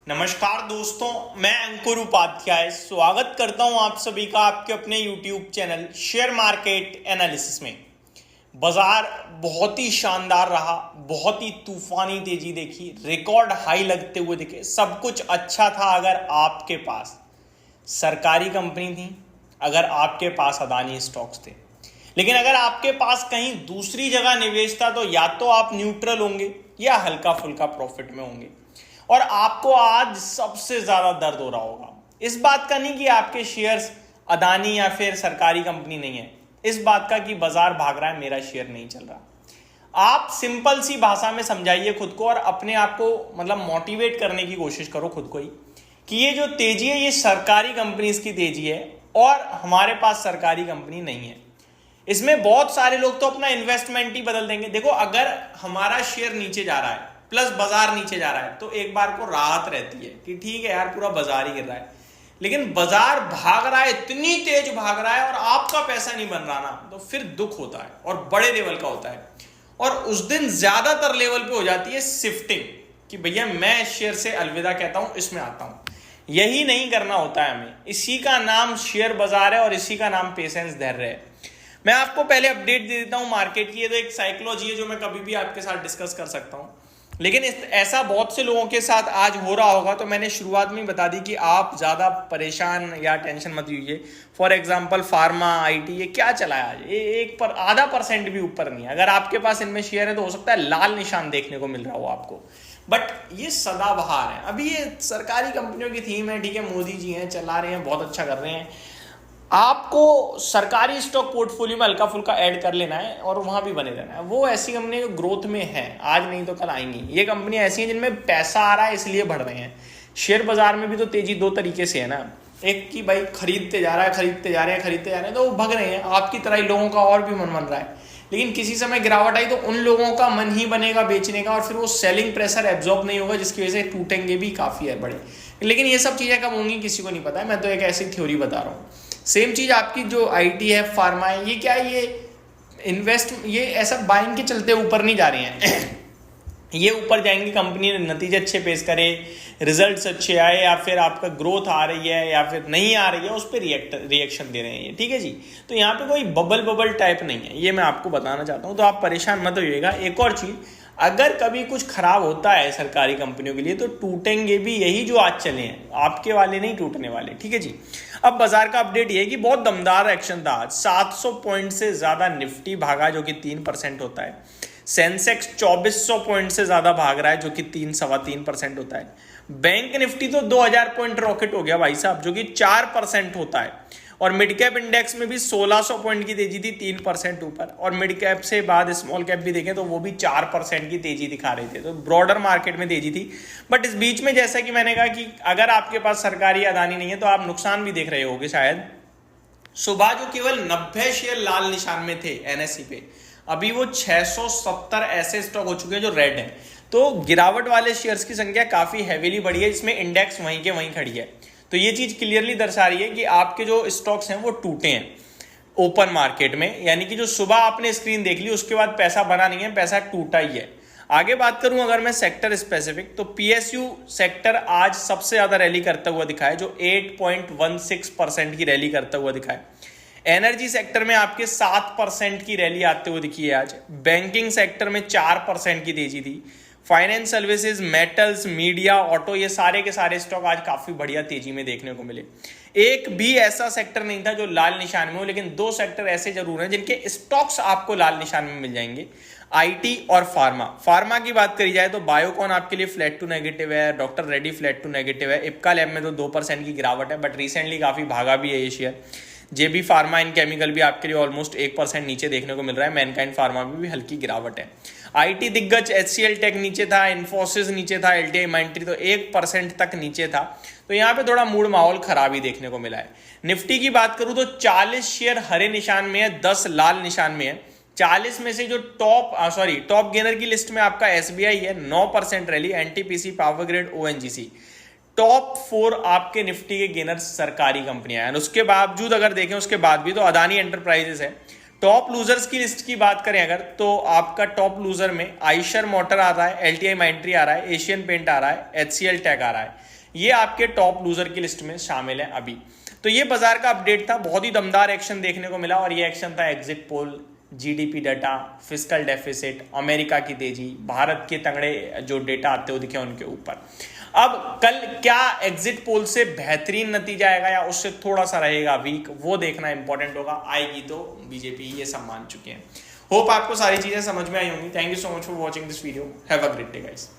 नमस्कार दोस्तों, मैं अंकुर उपाध्याय स्वागत करता हूं आप सभी का आपके अपने YouTube channel share market analysis में। बाजार बहुत ही शानदार रहा, बहुत ही तूफानी तेजी देखी, रिकॉर्ड हाई लगते हुए दिखे। सब कुछ अच्छा था अगर आपके पास सरकारी कंपनी थी, अगर आपके पास अदानी स्टॉक्स थे। लेकिन अगर आपके पास कहीं दूसरी जगह निवेश था तो या तो आप न्यूट्रल होंगे या हल्का फुल्का प्रॉफिट में होंगे। और आपको आज सबसे ज्यादा दर्द हो रहा होगा इस बात का, नहीं कि आपके शेयर्स अदानी या फिर सरकारी कंपनी नहीं है, इस बात का कि बाजार भाग रहा है, मेरा शेयर नहीं चल रहा। आप सिंपल सी भाषा में समझाइए खुद को और अपने आप को मोटिवेट करने की कोशिश करो खुद को ही कि ये जो तेजी है ये सरकारी कंपनीज की तेजी है और हमारे पास सरकारी कंपनी नहीं है। इसमें बहुत सारे लोग तो अपना इन्वेस्टमेंट ही बदल देंगे। देखो, अगर हमारा शेयर नीचे जा रहा है प्लस बाजार नीचे जा रहा है तो एक बार को राहत रहती है कि ठीक है यार, पूरा बाजार ही गिर रहा है। लेकिन बाजार भाग रहा है, इतनी तेज भाग रहा है और आपका पैसा नहीं बन रहा ना, तो फिर दुख होता है और बड़े लेवल का होता है। और उस दिन ज्यादातर लेवल पे हो जाती है शिफ्टिंग कि भैया मैं शेयर से अलविदा कहता हूं, इसमें आता हूं। यही नहीं करना होता है हमें। इसी का नाम शेयर बाजार है और इसी का नाम पेशेंस, धैर्य है। मैं आपको पहले अपडेट दे देता हूं मार्केट की। ये तो एक साइकोलॉजी है जो मैं कभी भी आपके साथ डिस्कस कर सकता हूं, लेकिन ऐसा बहुत से लोगों के साथ आज हो रहा होगा, तो मैंने शुरुआत में बता दी कि आप ज़्यादा परेशान या टेंशन मत लीजिए। फॉर एग्जांपल फार्मा, आईटी, ये क्या चला है आज, ये 1% भी ऊपर नहीं है। अगर आपके पास इनमें शेयर है तो हो सकता है लाल निशान देखने को मिल रहा हो आपको, बट ये सदाबहार है। अभी ये सरकारी कंपनियों की थीम है, ठीक है, मोदी जी हैं, चला रहे हैं, बहुत अच्छा कर रहे हैं। आपको सरकारी स्टॉक पोर्टफोलियो में हल्का फुल्का ऐड कर लेना है और वहां भी बने रहना है। वो ऐसी कंपनी जो ग्रोथ में है, आज नहीं तो कल आएंगी। ये कंपनी ऐसी हैं जिनमें पैसा आ रहा है इसलिए बढ़ रहे हैं। शेयर बाजार में भी तो तेजी दो तरीके से है ना, एक कि भाई खरीदते जा रहा है, खरीदते जा रहे हैं तो वो भग रहे हैं। आपकी तरह ही लोगों का और भी मन बन रहा है, लेकिन किसी समय गिरावट आई तो उन लोगों का मन ही बनेगा बेचने का और फिर वो सेलिंग प्रेशर एब्जॉर्ब नहीं होगा, जिसकी वजह से टूटेंगे भी काफी है बड़े। लेकिन ये सब चीजें कब होंगी किसी को नहीं पता है, मैं तो एक ऐसी थ्योरी बता रहा हूँ। सेम चीज आपकी जो आईटी है, फार्मा है, ये क्या है, ये ऐसा बाइंग के चलते ऊपर नहीं जा रहे हैं। ये ऊपर जाएंगे, कंपनी ने नतीजे अच्छे पेश करे, रिजल्ट्स अच्छे आए या फिर आपका ग्रोथ आ रही है या फिर नहीं आ रही है, उस पर रिएक्शन दे रहे हैं ये, ठीक है जी। तो यहाँ पे कोई बबल टाइप नहीं है, ये मैं आपको बताना चाहता हूँ, तो आप परेशान मत होइएगा। एक और चीज, अगर कभी कुछ खराब होता है सरकारी कंपनियों के लिए तो टूटेंगे भी यही जो आज चले हैं, आपके वाले नहीं टूटने वाले, ठीक है जी। अब बाजार का अपडेट ये है कि बहुत दमदार एक्शन था आज। 700 पॉइंट से ज्यादा निफ्टी भागा जो कि 3% होता है। सेंसेक्स 2400 पॉइंट से ज्यादा भाग रहा है जो कि 3-3.25% होता है। बैंक निफ्टी तो 2000 पॉइंट रॉकेट हो गया भाई साहब, जो कि 4% होता है। और मिड कैप इंडेक्स में भी 1600 पॉइंट की तेजी थी, 3% ऊपर। और मिड कैप से बाद स्मॉल कैप भी देखें तो वो भी 4% की तेजी दिखा रहे थे, तो ब्रॉडर मार्केट में तेजी थी। बट इस बीच में जैसा कि मैंने कहा कि अगर आपके पास सरकारी अदानी नहीं है तो आप नुकसान भी देख रहे होगे शायद। सुबह जो केवल 90 शेयर लाल निशान में थे एनएसई पे, अभी वो 670 ऐसे स्टॉक हो चुके हैं जो रेड है। तो गिरावट वाले शेयर्स की संख्या काफी हैवीली बढ़ी है, इसमें इंडेक्स वहीं के वहीं खड़ी है। तो ये चीज क्लियरली दर्शा रही है कि आपके जो स्टॉक्स हैं वो टूटे हैं ओपन मार्केट में, यानी कि जो सुबह आपने स्क्रीन देख ली उसके बाद पैसा बना नहीं है, पैसा टूटा ही है। आगे बात करूं अगर मैं सेक्टर स्पेसिफिक, तो पीएसयू सेक्टर आज सबसे ज्यादा रैली करता हुआ दिखा है, जो 8.16% की रैली करता हुआ दिखा है। एनर्जी सेक्टर में आपके 7% की रैली आते हुए दिखी है आज। बैंकिंग सेक्टर में 4% की तेजी थी। Finance services, metals, media, auto, ये सारे के सारे स्टॉक आज काफी बढ़िया तेजी में देखने को मिले। एक भी ऐसा सेक्टर नहीं था जो लाल निशान में हो, लेकिन 2 सेक्टर ऐसे जरूर हैं जिनके स्टॉक्स आपको लाल निशान में मिल जाएंगे, आईटी और फार्मा। फार्मा की बात करी जाए तो बायोकॉन आपके लिए फ्लैट टू नेगेटिव है, doctor Reddy flat to negative है, इप्का लैब में तो 2% की गिरावट है, बट रिसेंटली काफी भागा भी है ये share. JB pharma and chemical भी आपके लिए ऑलमोस्ट 1% नीचे देखने को मिल रहा है। मैनकाइंड फार्मा में भी हल्की गिरावट है। आईटी दिग्गज एचसीएल टेक नीचे था, इन्फोसिस नीचे था, एलटीआई माइंट्री तो 1% तक नीचे था। तो यहाँ पे थोड़ा मूड माहौल खराब ही देखने को मिला है। निफ्टी की बात करूं तो 40 शेयर हरे निशान में है, 10 लाल निशान में है। 40 में से जो टॉप गेनर की लिस्ट में आपका एसबीआई है, 9% rally, NTPC, power grid, ONGC. Top 4 आपके निफ्टी के गेनर सरकारी कंपनियां हैं। उसके बावजूद अगर देखें उसके बाद भी तो अदानी एंटरप्राइजेस है टॉप लूजर्स की लिस्ट की बात करें अगर, तो आपका टॉप लूजर में आइशर मोटर आ रहा है, LTI माइंट्री आ रहा है, एशियन पेंट आ रहा है, HCL टैग आ रहा है। ये आपके टॉप लूजर की लिस्ट में शामिल है अभी। तो ये बाजार का अपडेट था, बहुत ही दमदार एक्शन देखने को मिला और ये एक्शन था exit poll, GDP data, fiscal deficit, America की तेजी, भारत के तगड़े जो डेटा आते हुए दिखे उनके ऊपर। अब कल क्या एग्जिट पोल से बेहतरीन नतीजा आएगा या उससे थोड़ा सा रहेगा वीक, वो देखना इंपॉर्टेंट होगा। आएगी तो बीजेपी, ये सब मान चुके हैं। होप आपको सारी चीजें समझ में आई होंगी। Thank you so much for watching this video. Have a great day guys.